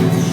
우리가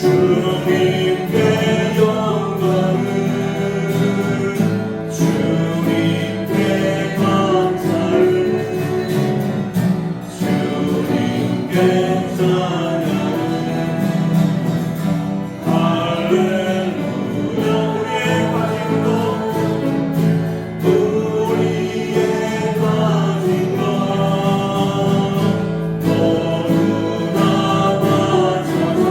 주님께 영광을 주님께 감사를 주님께 찬양을 할렐루야 우리의 가진 것 너무나 바쳐서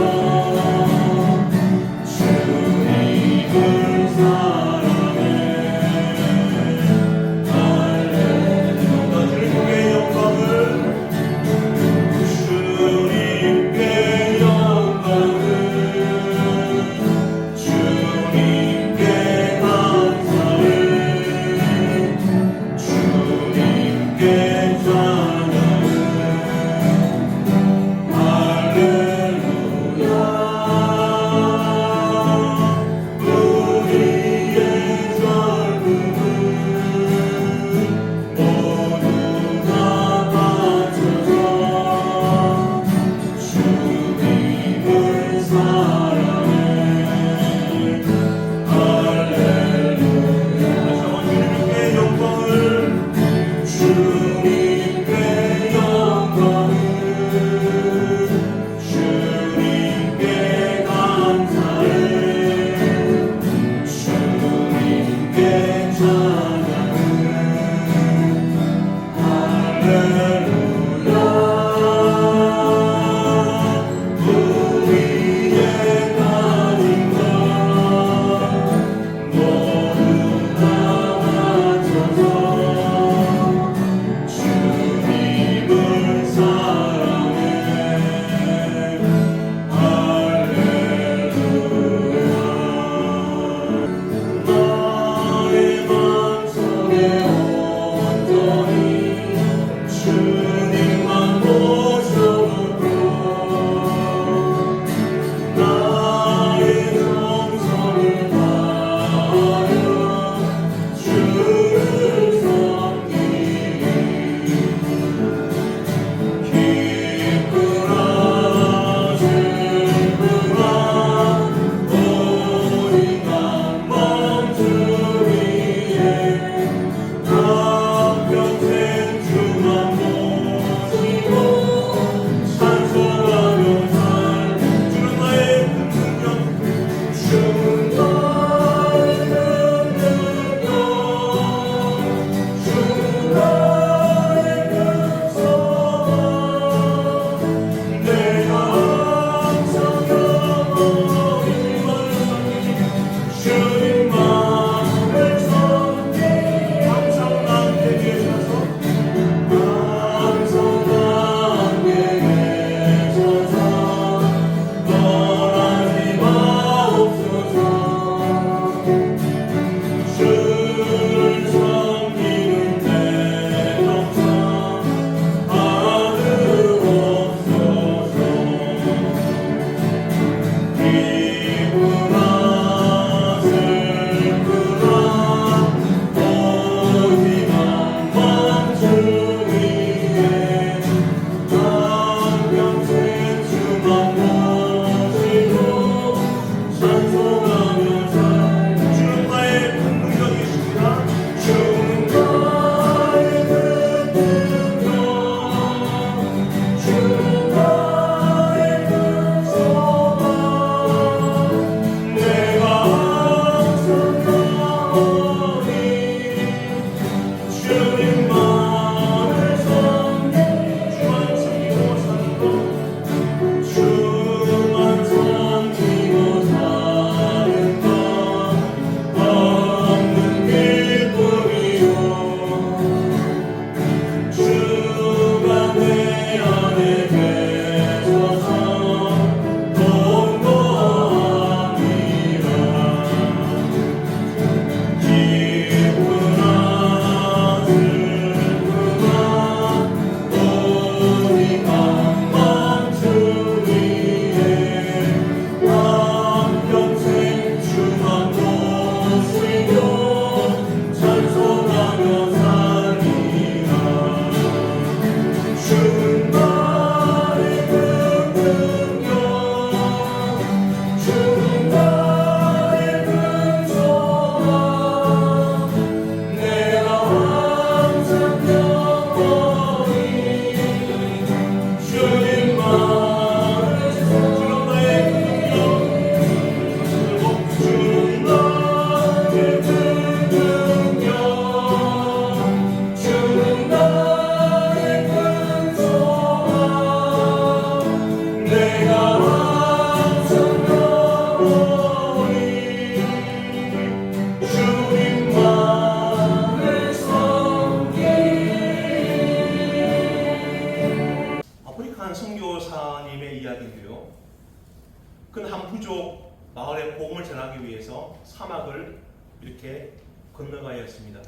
큰 한 부족 마을에 복음을 전하기 위해서 사막을 이렇게 건너가였습니다.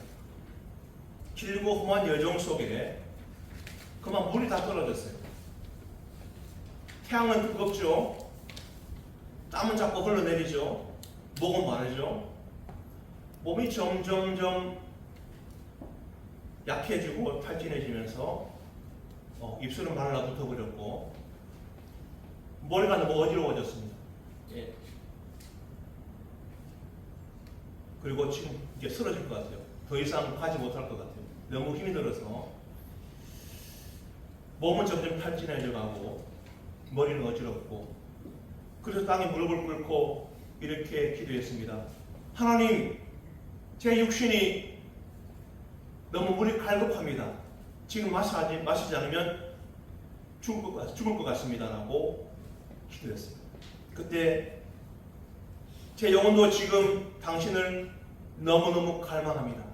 길고 험한 여정 속에 그만 물이 다 떨어졌어요. 태양은 뜨겁죠. 땀은 자꾸 흘러내리죠. 목은 마르죠. 몸이 점점점 약해지고 탈진해지면서 입술은 말라붙어 버렸고 머리가 너무 어지러워졌습니다. 예. 그리고 지금 이제 쓰러질 것 같아요. 더 이상 가지 못할 것 같아요. 너무 힘이 들어서 몸은 점점 탈진해져 가고 머리는 어지럽고 그래서 땅에 무릎을 꿇고 이렇게 기도했습니다. 하나님, 제 육신이 너무 물이 갈급합니다. 지금 마시지 않으면 죽을 것 같습니다. 라고 기도했습니다. 그때 제 영혼도 지금 당신을 너무너무 갈망합니다.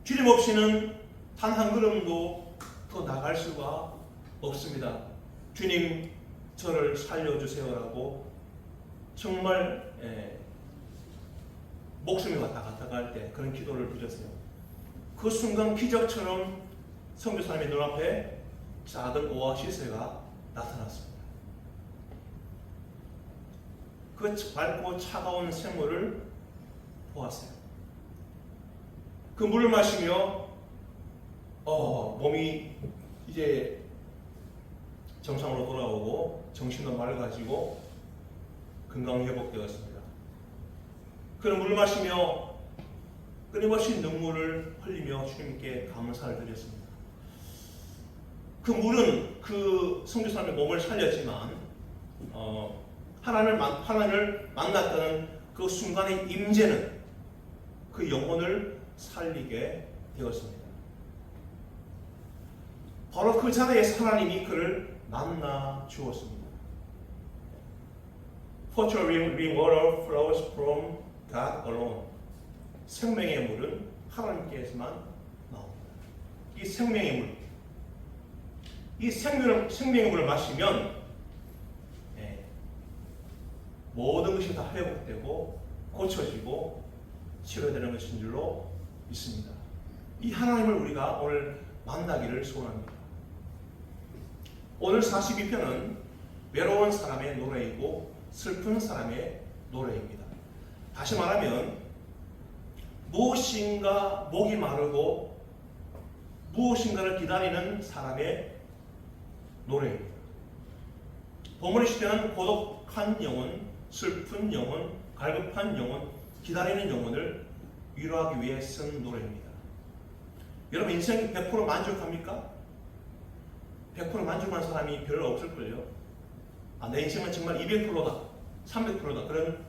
주님 없이는 단 한 걸음도 더 나갈 수가 없습니다. 주님, 저를 살려주세요라고 정말 목숨이 왔다 갔다 할 때 그런 기도를 드렸어요. 그 순간 기적처럼 선교사님의 눈앞에 작은 오아시스가 나타났습니다. 그 밝고 차가운 샘물을 보았어요. 그 물을 마시며 몸이 이제 정상으로 돌아오고 정신도 맑아지고 건강 회복되었습니다. 그런 물을 마시며 끊임없이 눈물을 흘리며 주님께 감사를 드렸습니다. 그 물은 그 선교사님의 몸을 살렸지만 하나님을 만났다는 그 순간의 임재는 그 영혼을 살리게 되었습니다. 바로 그 자리에서 하나님이 그를 만나 주었습니다. For the living water flows from God alone. 생명의 물은 하나님께서만 나옵니다. 이 생명의 물, 이 생명의 물을 마시면 모든 것이 다 회복되고 고쳐지고 치료되는 것인 줄로 믿습니다. 이 하나님을 우리가 오늘 만나기를 소원합니다. 오늘 42편은 외로운 사람의 노래이고 슬픈 사람의 노래입니다. 다시 말하면 무엇인가 목이 마르고 무엇인가를 기다리는 사람의 노래입니다. 본문의 시대는 고독한 영혼, 슬픈 영혼, 갈급한 영혼, 기다리는 영혼을 위로하기 위해 쓴 노래입니다. 여러분 인생 100% 만족합니까? 100% 만족한 사람이 별로 없을걸요. 내 인생은 정말 200%다, 300%다 그런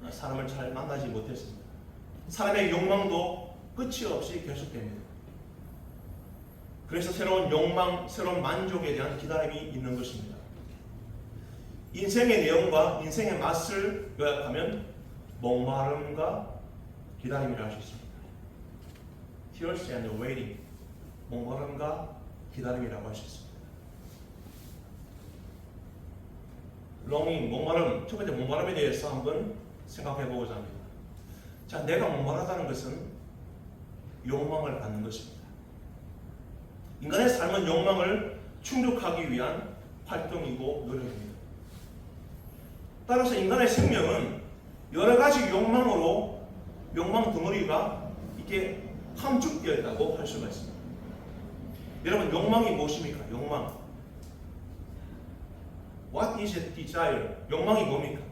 사람을 잘 만나지 못했습니다. 사람의 욕망도 끝이 없이 계속됩니다. 그래서 새로운 욕망, 새로운 만족에 대한 기다림이 있는 것입니다. 인생의 내용과 인생의 맛을 요약하면 목마름과 기다림이라 할 수 있습니다. Tears and waiting, 목마름과 기다림이라고 할 수 있습니다. longing, 목마름, 첫 번째 목마름에 대해서 한번 생각해 보고자 합니다. 자, 내가 목마르다는 것은 욕망을 갖는 것입니다. 인간의 삶은 욕망을 충족하기 위한 활동이고 노력입니다. 따라서 인간의 생명은 여러 가지 욕망으로 욕망 덩어리가 이렇게 함축되어 있다고 할 수가 있습니다. 여러분 욕망이 무엇입니까? 욕망. What is a desire? 욕망이 뭡니까?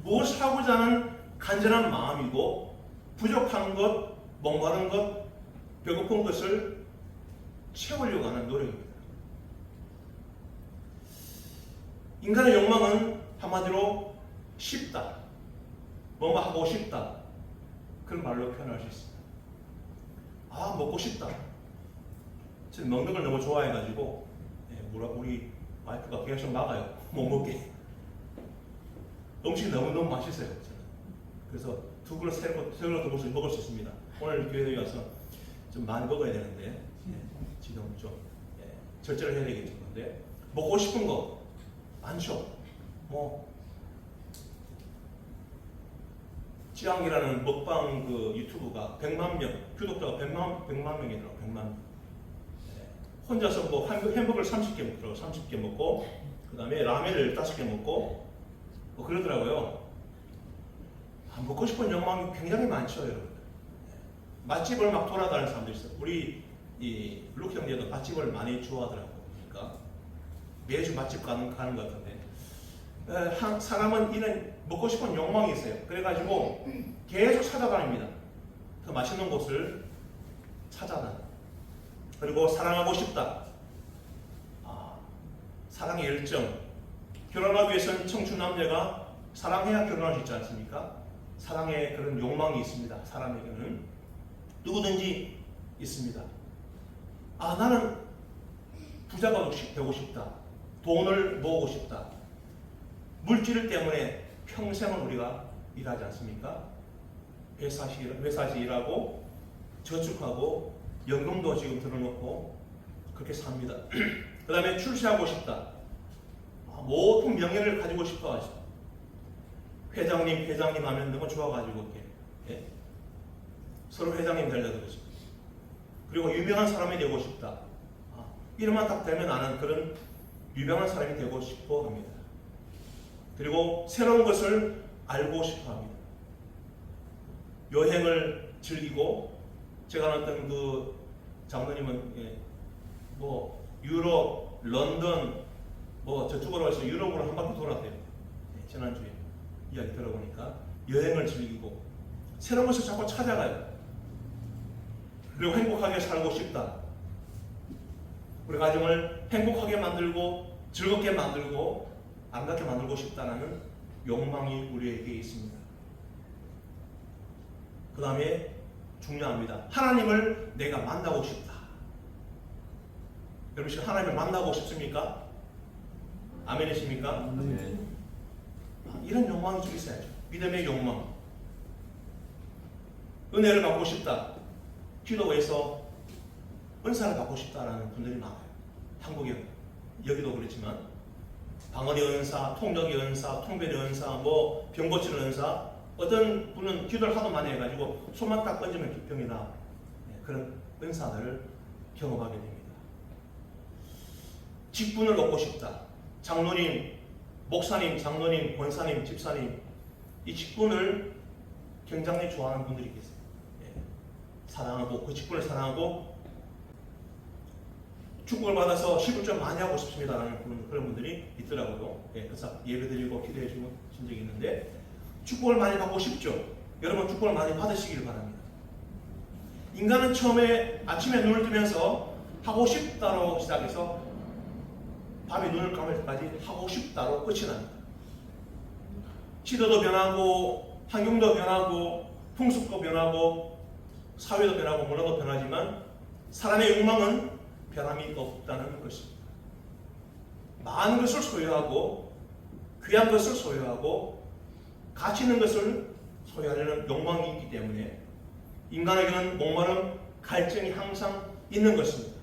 무엇을 하고자 하는 간절한 마음이고 부족한 것, 목마른 것, 배고픈 것을 채우려고 하는 노력입니다. 인간의 욕망은 한마디로 싶다, 뭔가 하고 싶다 그런 말로 표현할 수 있습니다. 먹고 싶다. 저는 먹는 걸 너무 좋아해가지고 우리 와이프가 계속 막아요. 못 먹게. 음식이 너무너무 맛있어요. 저는. 그래서 두 그릇, 세 그릇 먹을 수 있습니다. 오늘 교회에 와서 좀 많이 먹어야 되는데 지금 좀 절제를 해야 되겠죠. 근데 먹고 싶은 거 많죠. 뭐 찌양이라는 먹방 그 유튜브가 100만 명, 구독자가 100만 명이더라고. 100만 명. 네. 혼자서 뭐 햄버거를 30개 먹더라고. 30개 먹고 그 다음에 라면을 5개 먹고 뭐 그러더라고요. 먹고 싶은 욕망이 굉장히 많죠, 여러분. 네. 맛집을 막 돌아다니는 사람들이 있어요. 우리 이 루키 형제도 맛집을 많이 좋아하더라고요. 그러니까 매주 맛집 가는 것 같은데 사람은 이런 먹고 싶은 욕망이 있어요. 그래가지고 계속 찾아다닙니다. 더 맛있는 곳을 찾아다니. 그리고 사랑하고 싶다. 사랑의 열정. 결혼하기 위해서는 청춘 남녀가 사랑해야 결혼할 수 있지 않습니까? 사랑의 그런 욕망이 있습니다. 사람에게는 누구든지 있습니다. 나는 부자가 되고 싶다. 돈을 모으고 싶다. 물질 때문에 평생을 우리가 일하지 않습니까? 회사에서 일하고 저축하고 연금도 지금 들어놓고 그렇게 삽니다. 그 다음에 출세하고 싶다. 모든 명예를 가지고 싶어 하죠. 회장님 하면 너무 좋아가지고 예? 서로 회장님 되려고 그러죠. 그리고 유명한 사람이 되고 싶다. 이름만 딱 되면 나는 그런 유명한 사람이 되고 싶어 합니다. 그리고 새로운 것을 알고 싶어 합니다. 여행을 즐기고, 제가 아는 그 장로님은 뭐 유럽, 런던, 뭐 저쪽으로 가서 유럽으로 한 바퀴 돌았대요. 지난주에 이야기 들어보니까 여행을 즐기고 새로운 것을 자꾸 찾아가요. 그리고 행복하게 살고 싶다. 우리 가정을 행복하게 만들고 즐겁게 만들고 아름답게 만들고 싶다는 욕망이 우리에게 있습니다. 그 다음에 중요합니다. 하나님을 내가 만나고 싶다. 여러분 지금 하나님을 만나고 싶습니까? 아멘이십니까? 네. 이런 욕망이 좀 있어야죠. 믿음의 욕망. 은혜를 받고 싶다. 기도에서 은사를 받고 싶다라는 분들이 많아요. 한국에 여기도 그렇지만 방언의 은사, 통역의 은사, 통변의 은사, 뭐 병 고치는 은사. 어떤 분은 기도를 하도 많이 해가지고 손만 딱 얹으면 병이 나. 그런 은사들을 경험하게 됩니다. 직분을 얻고 싶다. 장로님, 목사님, 장로님, 권사님, 집사님, 이 직분을 굉장히 좋아하는 분들이 계세요. 사랑하고 그 직분을 사랑하고 축복을 받아서 시gur 좀 많이 하고 싶습니다라는 그런 분들이 있더라고요. 그래서 예배드리고 기도해주고 신 적이 있는데 축복을 많이 받고 싶죠. 여러분 축복을 많이 받으시길 바랍니다. 인간은 처음에 아침에 눈을 뜨면서 하고 싶다로 시작해서 밤에 눈을 감을 때까지 하고 싶다로 끝이 납니다. 시대도 변하고 환경도 변하고 풍습도 변하고 사회도 변하고 문화도 변하지만 사람의 욕망은 변함이 없다는 것입니다. 많은 것을 소유하고 귀한 것을 소유하고 가치 있는 것을 소유하려는 욕망이 있기 때문에 인간에게는 목마름, 갈증이 항상 있는 것입니다.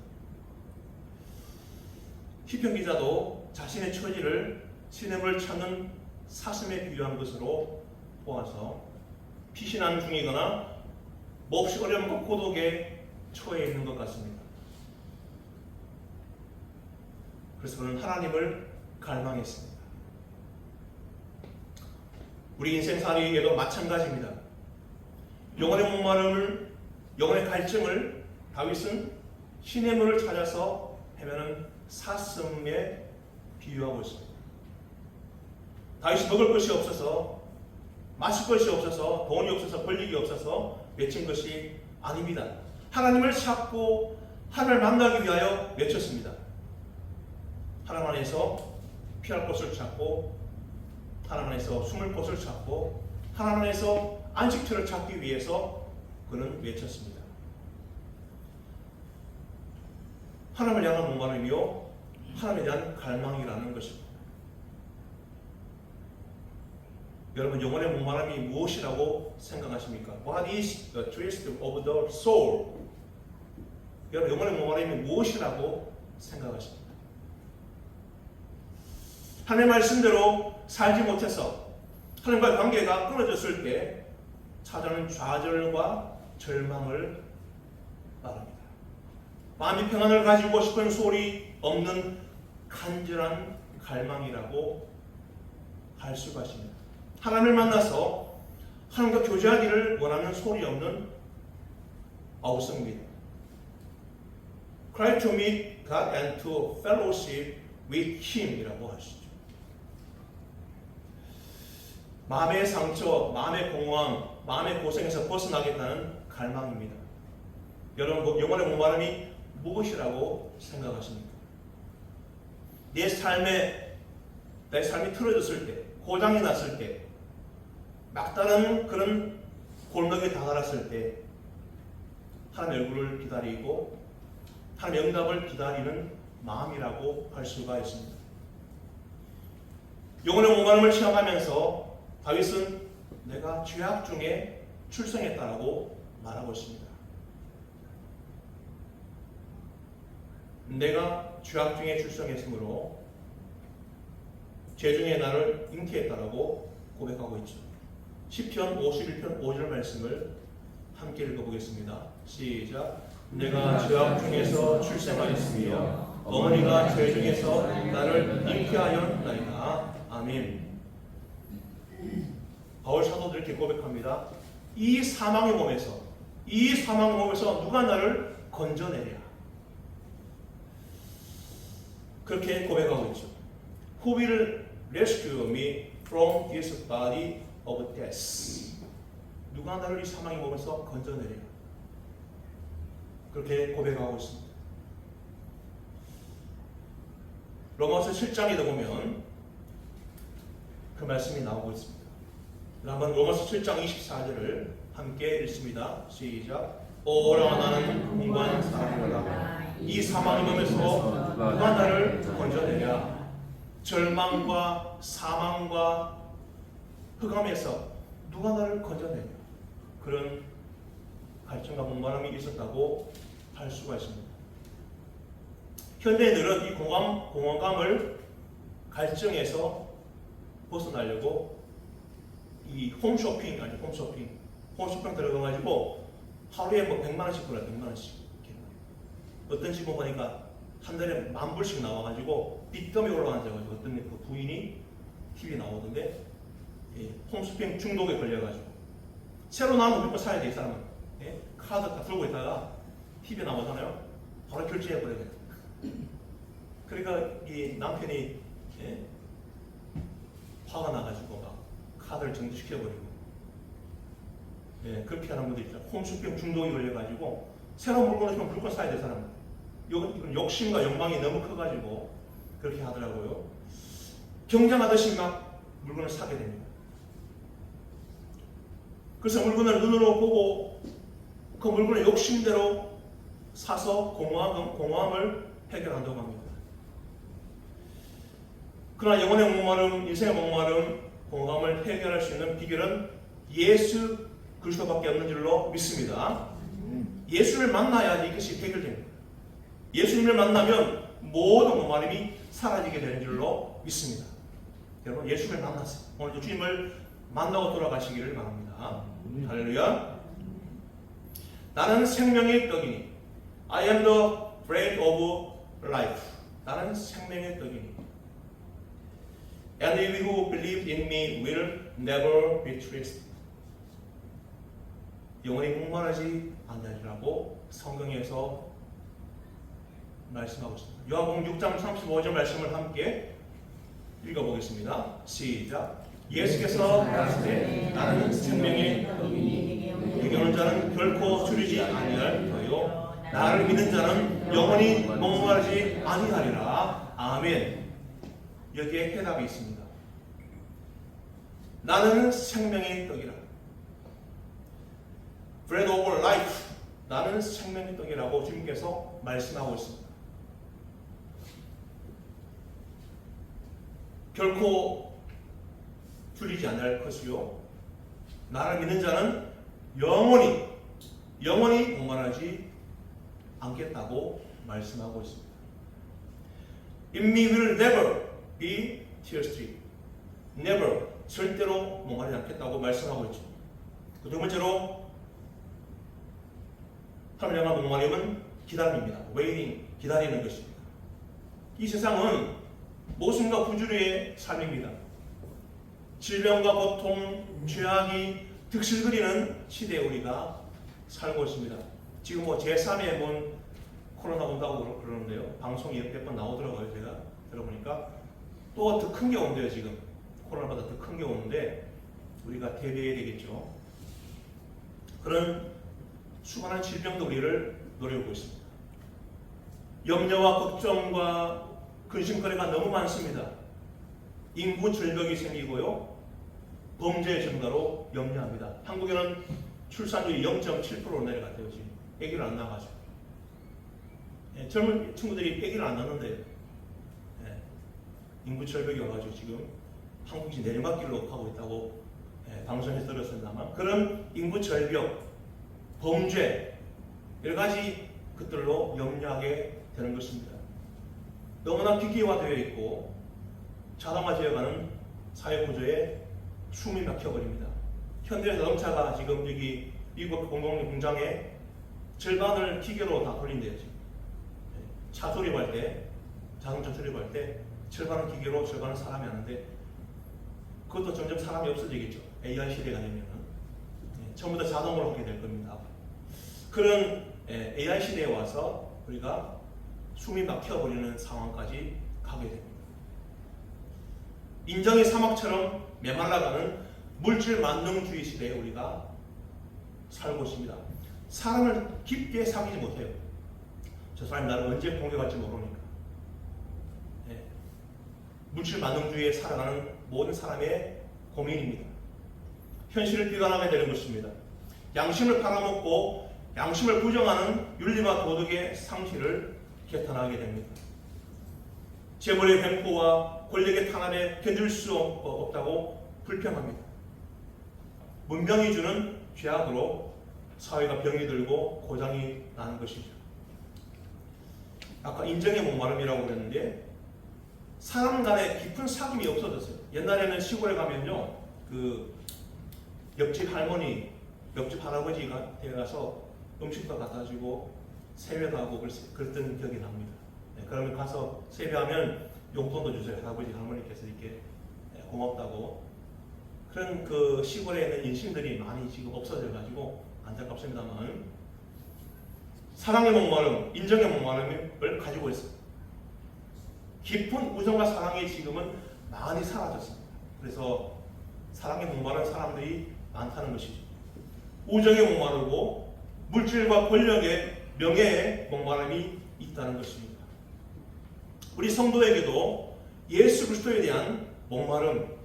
시편 기자도 자신의 처지를 시냇을 찾는 사슴에 비유한 것으로 보아서 피신한 중이거나 몹시 어려움과 고독에 처해 있는 것 같습니다. 그래서 그는 하나님을 갈망했습니다. 우리 인생살이에도 마찬가지입니다. 영혼의 목마름을, 영혼의 갈증을 다윗은 시냇물을 찾아서 헤매는 사슴에 비유하고 있습니다. 다윗이 먹을 것이 없어서, 마실 것이 없어서, 돈이 없어서, 권력이 없어서 외친 것이 아닙니다. 하나님을 찾고 하나님을 만나기 위하여 외쳤습니다. 하나님 안에서 피할 곳을 찾고 하나님 안에서 숨을 곳을 찾고 하나님 안에서 안식처를 찾기 위해서 그는 외쳤습니다. 하나님을 향한 목마름이요 하나님에 대한 갈망이라는 것입니다. 여러분 영혼의 목마름이 무엇이라고 생각하십니까? What is the thirst of the soul? 여러분 영혼의 목마름이 무엇이라고 생각하십니까? 하나님의 말씀대로 살지 못해서 하나님과의 관계가 끊어졌을 때 찾아오는 좌절과 절망을 말합니다. 마음이 평안을 가지고 싶은 소리 없는 간절한 갈망이라고 할 수가 있습니다. 하나님을 만나서 하나님과 교제하기를 원하는 소리 없는 아우성입니다. Cry to meet God and to fellowship with Him 이라고 하시죠. 마음의 상처, 마음의 공허함, 마음의 고생에서 벗어나겠다는 갈망입니다. 여러분, 영혼의 목마름이 무엇이라고 생각하십니까? 내 삶이 틀어졌을 때, 고장이 났을 때, 막다른 그런 골목에 다다랐을 때 하나님의 얼굴을 기다리고 하나님의 응답을 기다리는 마음이라고 할 수가 있습니다. 영혼의 목마름을 체험하면서 다윗은 내가 죄악 중에 출생했다라고 말하고 있습니다. 내가 죄악 중에 출생했으므로 죄 중에 나를 잉태했다라고 고백하고 있죠. 시편 51편 5절 말씀을 함께 읽어보겠습니다. 시작. 내가 죄악 중에서 출생하였으며 어머니가 죄 중에서 나를 잉태하였나이다. 아멘. 바울 사도도 이렇게 고백합니다. 이 사망의 몸에서 누가 나를 건져내랴. 그렇게 고백하고 있죠. Who will rescue me from this body of death? 누가 나를 이 사망의 몸에서 건져내랴. 그렇게 고백하고 있습니다. 로마서 7장에 보면 그 말씀이 나오고 있습니다. 한번 로마서 7장 24절을 함께 읽습니다. 시작. 오라 나는 공부한 사람이라 이 사망의 몸에서 누가 나를 건져내랴. 절망과 사망과 흑암에서 누가 나를 건져내랴. 그런 갈증과 목마름이 있었다고 할 수가 있습니다. 현대인들은 이 공허감을 갈증에서 벗어나려고 이 홈쇼핑 들어가가지고 하루에 뭐 100만원씩 벌어요. 100만원씩. 어떤 집은 보니까 한 달에 10,000불씩 나와가지고 빚더미 올라앉아가지고 어떤 그 부인이 TV 나오던데 홈쇼핑 중독에 걸려가지고 새로 나온 거 무조건 사야 돼. 이 사람은 카드 다 들고 있다가 TV 나오잖아요. 바로 결제해버려야 돼. 그러니까 이 남편이 화가 나가지고 막 카드를 정지시켜버리고 그렇게 하는 분들 있잖아요. 홈쇼핑 중독이 걸려가지고 새로운 물건을 좀 무조건 사야 돼. 사람은 이건 욕심과 욕망이 너무 커가지고 그렇게 하더라고요. 경쟁하듯이 막 물건을 사게 됩니다. 그래서 물건을 눈으로 보고 그 물건을 욕심대로 사서 공허함을 해결한다고 합니다. 그러나 영혼의 목마름, 인생의 목마름, 공허함을 해결할 수 있는 비결은 예수 그리스도밖에 없는 줄로 믿습니다. 예수를 만나야 이것이 해결됩니다. 예수님을 만나면 모든 목마름이 사라지게 되는 줄로 믿습니다. 여러분 예수를 만났어요. 오늘도 주님을 만나고 돌아가시기를 바랍니다. 할렐루야. 나는 생명의 떡이니 I am the bread of life. 나는 생명의 떡이니 And he who believes in me will never be thirsty. 영원히 목마르지 않으리라고 성경에서 말씀하고 있습니다. 요한복음 6장 35절 말씀을 함께 읽어보겠습니다. 시작. 예수께서 말씀하시되 나는 생명의 떡이니 내게 오는 자는 결코 줄이지 아니할 터요 나를 믿는 자는 영원히 목마르지 아니하리라. 아멘. 여기에 해답이 있습니다. 나는 생명의 떡이라. Bread of life. 나는 생명의 떡이라고 주님께서 말씀하고 있습니다. 결코 줄이지 않을 것이요 나를 믿는 자는 영원히 목마르지 않겠다고 말씀하고 있습니다. In me will never be thirsty. never, 절대로 목마르지 않겠다고 말씀하고 있죠. 그 두 번째로 하나님을 향한 목마름은 기다림입니다. waiting, 기다리는 것입니다. 이 세상은 모순과 부주의의 삶입니다. 질병과 고통, 죄악이 득실거리는 시대에 우리가 살고 있습니다. 지금 뭐 제3의 뭐 코로나 온다고 그러는데요. 방송이 몇 번 나오더라고요. 제가 들어보니까 또 더 큰 게 온대요. 지금 코로나보다 더 큰 게 오는데 우리가 대비해야 되겠죠. 그런 수많은 질병도 우리를 노려오고 있습니다. 염려와 걱정과 근심거리가 너무 많습니다. 인구 절벽이 생기고요. 범죄의 증가로 염려합니다. 한국에는 출산율이 0.7%로 내려갔대요. 지금 아기를 안 낳아가지고. 젊은 친구들이 아기를 안 낳는데 인구 절벽이 와가지고 지금 한국이 내리막길로 가고 있다고 방송에서 들었습니다만 그런 인구 절벽, 범죄 여러 가지 것들로 염려하게 되는 것입니다. 너무나 기계화되어 있고 자동화되어가는 사회 구조에 숨이 막혀버립니다. 현대자동차가 지금 여기 미국 공장의 절반을 기계로 다 돌린대요. 지금. 차 조립할 때, 자동차 조립할 때 절반은 기계로 절반은 사람이 하는데 그것도 점점 사람이 없어지겠죠. AI 시대가 되면은 전부 다 자동으로 하게 될 겁니다. 그런 AI 시대에 와서 우리가 숨이 막혀버리는 상황까지 가게 됩니다. 인정의 사막처럼 메말라가는 물질 만능주의 시대에 우리가 살고 있습니다. 사람을 깊게 사귀지 못해요. 저 사람이 나를 언제 공격할지 모르니까. 물질 만능주의에 살아가는 모든 사람의 고민입니다. 현실을 비관하게 되는 것입니다. 양심을 팔아먹고 양심을 부정하는 윤리와 도덕의 상실을 개탄하게 됩니다. 재물의 횡포와 권력의 탄압에 견딜 수 없다고 불평합니다. 문명이 주는 죄악으로 사회가 병이 들고 고장이 나는 것이죠. 아까 인정의 목마름이라고 그랬는데 사람 간의 깊은 사귐이 없어졌어요. 옛날에는 시골에 가면요, 그 옆집 할머니, 옆집 할아버지가 되어가서 음식도 갖다 주고 세배도 하고 그랬던 기억이 납니다. 그러면 가서 세배하면 용돈도 주세요. 할아버지, 할머니께서 이렇게 고맙다고. 그런 그 시골에 있는 인심들이 많이 지금 없어져가지고 안타깝습니다만 사랑의 목마름, 인정의 목마름을 가지고 있습니다. 깊은 우정과 사랑이 지금은 많이 사라졌습니다. 그래서 사랑에 목마른 사람들이 많다는 것이죠. 우정에 목마르고 물질과 권력의 명예에 목마름이 있다는 것입니다. 우리 성도에게도 예수 그리스도에 대한 목마름,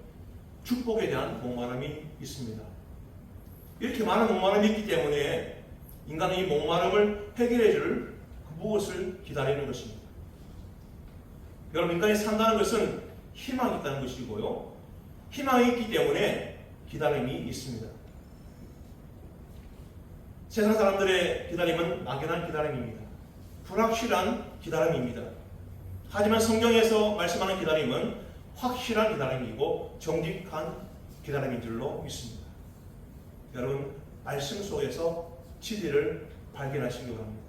축복에 대한 목마름이 있습니다. 이렇게 많은 목마름이 있기 때문에 인간은 이 목마름을 해결해 줄 무엇을 기다리는 것입니다. 여러분, 인간이 산다는 것은 희망이 있다는 것이고요. 희망이 있기 때문에 기다림이 있습니다. 세상 사람들의 기다림은 막연한 기다림입니다. 불확실한 기다림입니다. 하지만 성경에서 말씀하는 기다림은 확실한 기다림이고 정직한 기다림인 줄로 믿습니다. 여러분, 말씀 속에서 진리를 발견하시기 바랍니다.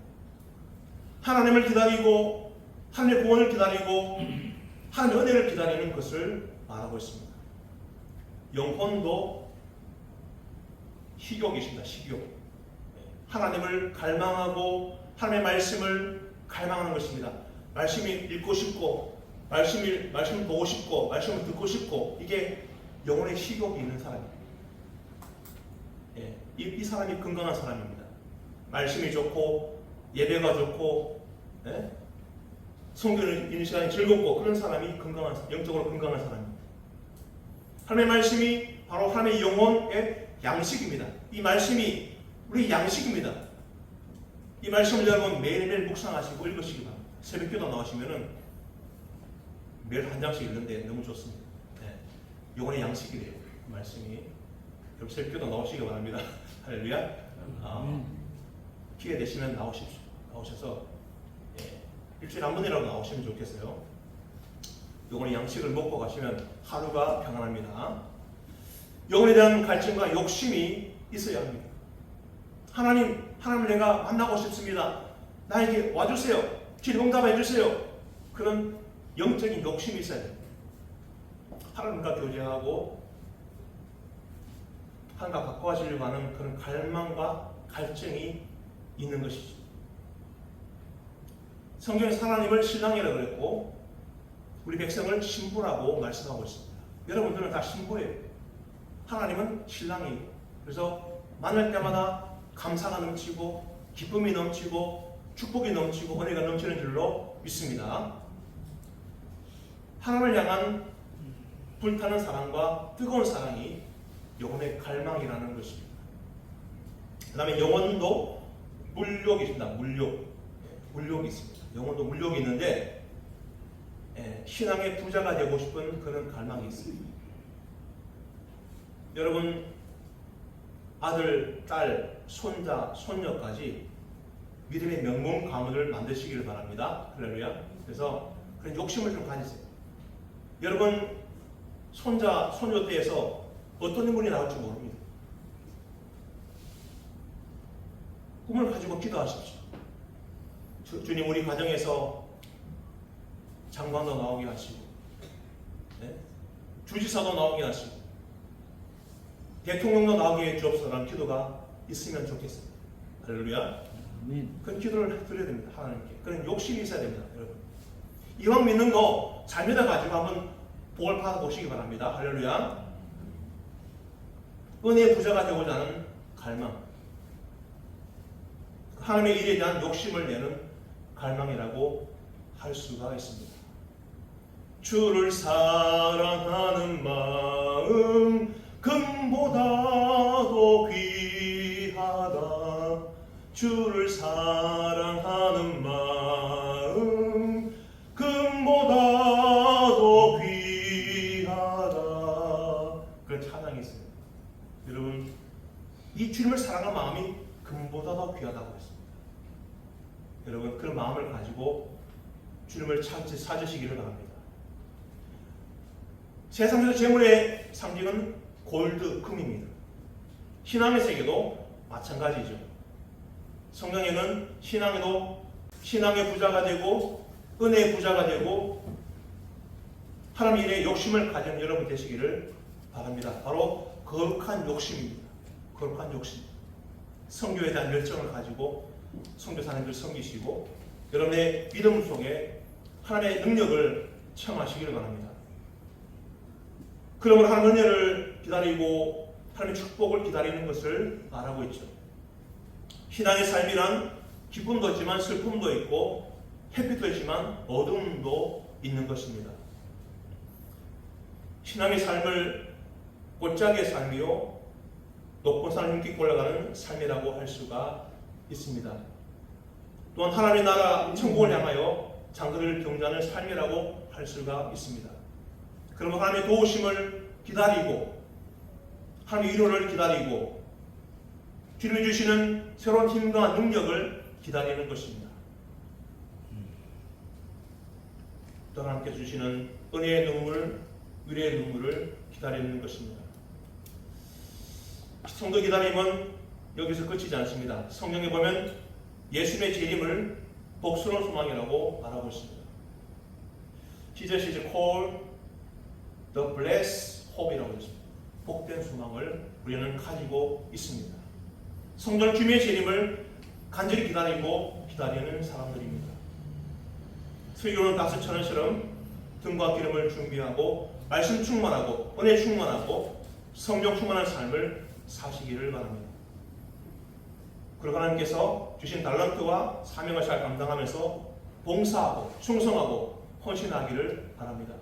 하나님을 기다리고 하나님의 구원을 기다리고 하나님의 은혜를 기다리는 것을 말하고 있습니다. 영혼도 식욕이십니다. 식욕. 하나님을 갈망하고 하나님의 말씀을 갈망하는 것입니다. 말씀이 읽고 싶고 말씀을 보고 싶고 말씀을 듣고 싶고 이게 영혼의 식욕이 있는 사람입니다. 이 사람이 건강한 사람입니다. 말씀이 좋고 예배가 좋고 성경을 읽는 시간이 즐겁고 그런 사람이 영적으로 건강한 사람입니다. 하나님의 말씀이 바로 하나님의 영혼의 양식입니다. 이 말씀이 우리 양식입니다. 이 말씀을 여러분 매일매일 묵상하시고 읽으시기 바랍니다. 새벽기도 나오시면은 매일 한 장씩 읽는데 너무 좋습니다. 영혼의 양식이래요. 그 말씀이. 여러분 새벽기도 나오시기 바랍니다. 할렐루야. 기회 되시면 나오십시오. 나오셔서 일주일에 한 번이라도 나오시면 좋겠어요. 영혼의 양식을 먹고 가시면 하루가 평안합니다. 영혼에 대한 갈증과 욕심이 있어야 합니다. 하나님을 내가 만나고 싶습니다. 나에게 와주세요. 질응답해 주세요. 그런 영적인 욕심이 있어야 됩니다. 하나님과 교제하고 하나님과 가까워지려고 하는 그런 갈망과 갈증이 있는 것이죠. 성경에서 하나님을 신랑이라고 그랬고 우리 백성을 신부라고 말씀하고 있습니다. 여러분들은 다 신부예요. 하나님은 신랑이에요. 그래서 만날 때마다 감사가 넘치고 기쁨이 넘치고 축복이 넘치고 은혜가 넘치는 줄로 믿습니다. 하나님을 향한 불타는 사랑과 뜨거운 사랑이 영혼의 갈망이라는 것입니다. 그 다음에 영혼도 물욕이 있습니다. 물욕이 있습니다. 영혼도 물욕이 있는데 신앙의 부자가 되고 싶은 그런 갈망이 있습니다. 여러분 아들, 딸, 손자, 손녀까지 믿음의 명문 가문을 만드시기를 바랍니다. 할렐루야. 그래서 그런 욕심을 좀 가지세요. 여러분 손자, 손녀 때에서 어떤 인물이 나올지 모릅니다. 꿈을 가지고 기도하십시오. 주님 우리 가정에서 장관도 나오게 하시고 주지사도 나오게 하시고 대통령도 나오게 해주옵소서라는 기도가 있으면 좋겠습니다. 할렐루야. 그런 기도를 드려야 됩니다. 하나님께. 그런 욕심이 있어야 됩니다. 여러분 이왕 믿는 거 잘 믿어가지고 한번 복을 받아보시기 바랍니다. 할렐루야. 은혜의 부자가 되고자 하는 갈망, 하나님의 일에 대한 욕심을 내는 갈망이라고 할 수가 있습니다. 주를 사랑하는 마음 금보다도 귀하다. 주를 사랑하는 마음 금보다도 귀하다. 그런 찬양이 있습니다. 여러분 이 주님을 사랑하는 마음이 금보다도 귀하다고 했습니다. 여러분 그런 마음을 가지고 주님을 찾으시기를 바랍니다. 세상에서 재물의 상징은 골드, 금입니다. 신앙의 세계도 마찬가지죠. 성경에는 신앙의 부자가 되고 은혜의 부자가 되고 하나님 일에 욕심을 가진 여러분 되시기를 바랍니다. 바로 거룩한 욕심입니다. 거룩한 욕심. 성교에 대한 열정을 가지고 선교사님들 섬기시고 여러분의 믿음 속에 하나님의 능력을 체험하시기를 바랍니다. 그러면 하나님의 은혜를 기다리고 하나님의 축복을 기다리는 것을 말하고 있죠. 신앙의 삶이란 기쁨도 있지만 슬픔도 있고 햇빛도 있지만 어둠도 있는 것입니다. 신앙의 삶을 골짜기의 삶이요 높은 산을 흉기 올라가는 삶이라고 할 수가 있습니다. 또한 하나님의 나라 천국을 향하여 장거리를 경주하는 삶이라고 할 수가 있습니다. 그러면 하나님의 도우심을 기다리고 하나님의 위로를 기다리고 주님이 주시는 새로운 힘과 능력을 기다리는 것입니다. 또 하나님께 주시는 은혜의 눈물, 위로의 눈물을 기다리는 것입니다. 성도 기다림은 여기서 끝이지 않습니다. 성경에 보면 예수님의 재림을 복스러운 소망이라고 말하고 있습니다. Jesus is called the blessed hope이라고 했습니다. 복된 소망을 우리는 가지고 있습니다. 성도는 주님의 재림을 간절히 기다리는 사람들입니다. 수요일은 다섯천원처럼 등과 기름을 준비하고 말씀 충만하고 은혜 충만하고 성령 충만한 삶을 사시기를 바랍니다. 그리고 하나님께서 주신 달란트와 사명을 잘 감당하면서 봉사하고 충성하고 헌신하기를 바랍니다.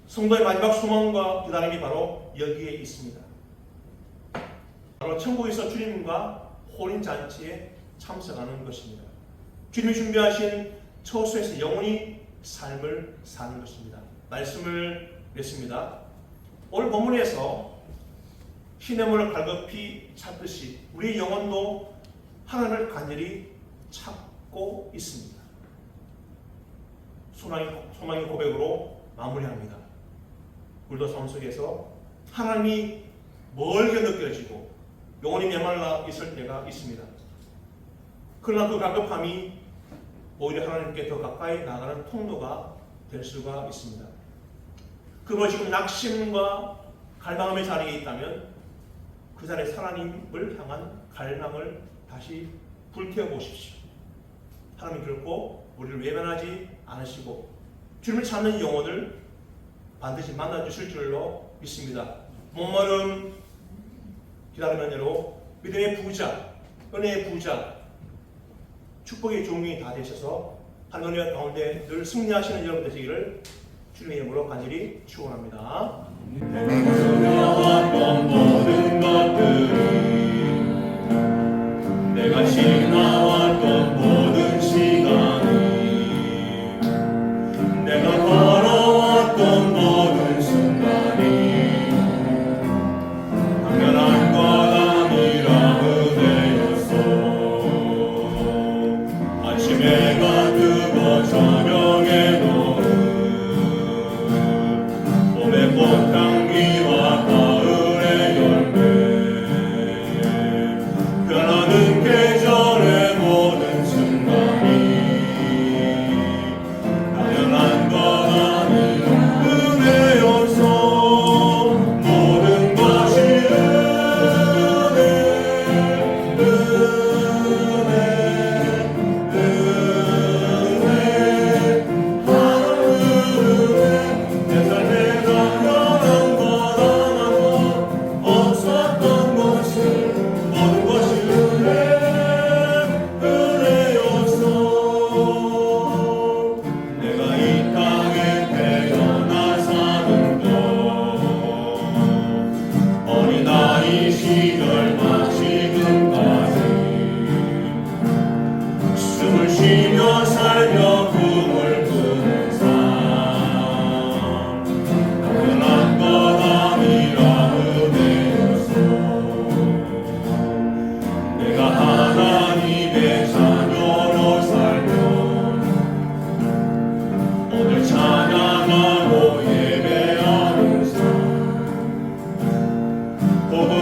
성도의 마지막 소망과 기다림이 바로 여기에 있습니다. 바로 천국에서 주님과 혼인잔치에 참석하는 것입니다. 주님이 준비하신 처소에서 영원히 삶을 사는 것입니다. 말씀을 냈습니다. 오늘 본문에서 시냇물을 갈급히 찾듯이 우리의 영혼도 하나님을 간절히 찾고 있습니다. 소망의 고백으로 마무리합니다. 우리도 삶 속에서 하나님이 멀게 느껴지고 영혼이 메말라 있을 때가 있습니다. 그러나 그 갑갑함이 오히려 하나님께 더 가까이 나가는 통로가 될 수가 있습니다. 그리고 지금 낙심과 갈망함의 자리에 있다면 그 자리에 하나님을 향한 갈망을 다시 불태워 보십시오. 하나님 결코 우리를 외면하지 않으시고 주님을 찾는 영혼을 반드시 만나주실 줄로 믿습니다. 목마름 기다리는 대로 믿음의 부자, 은혜의 부자, 축복의 종이 다 되셔서 하나님의 가운데 늘 승리하시는 여러분 되시기를 주님의 이름으로 간절히 축원합니다. 두려웠던 모든 것들이 내가 지나왔던 모든 시간이 내가 걸어왔던 모든 순간이 당연한 것 아니라 은혜였어. 아침 해가 뜨고 저녁에 봄의 꽃향기와 가을의 열매 변하는 계절의 모든 순간이 당연한 것 아니라 은혜였어. 모든 것이 은혜 내 삶에 당연한 것 하나도 없었던 것이 모든 것이 은혜였어. 내가 이 땅에 태어나 사는 것 어린아이 시절 마치 지금까지 숨을 쉬며 살며 꿈을 꾸는 삶 당연한 것 아니라 은혜였어. 내가 하나님의 자녀로 살며 오늘 찬양하고 예배하는 삶 복음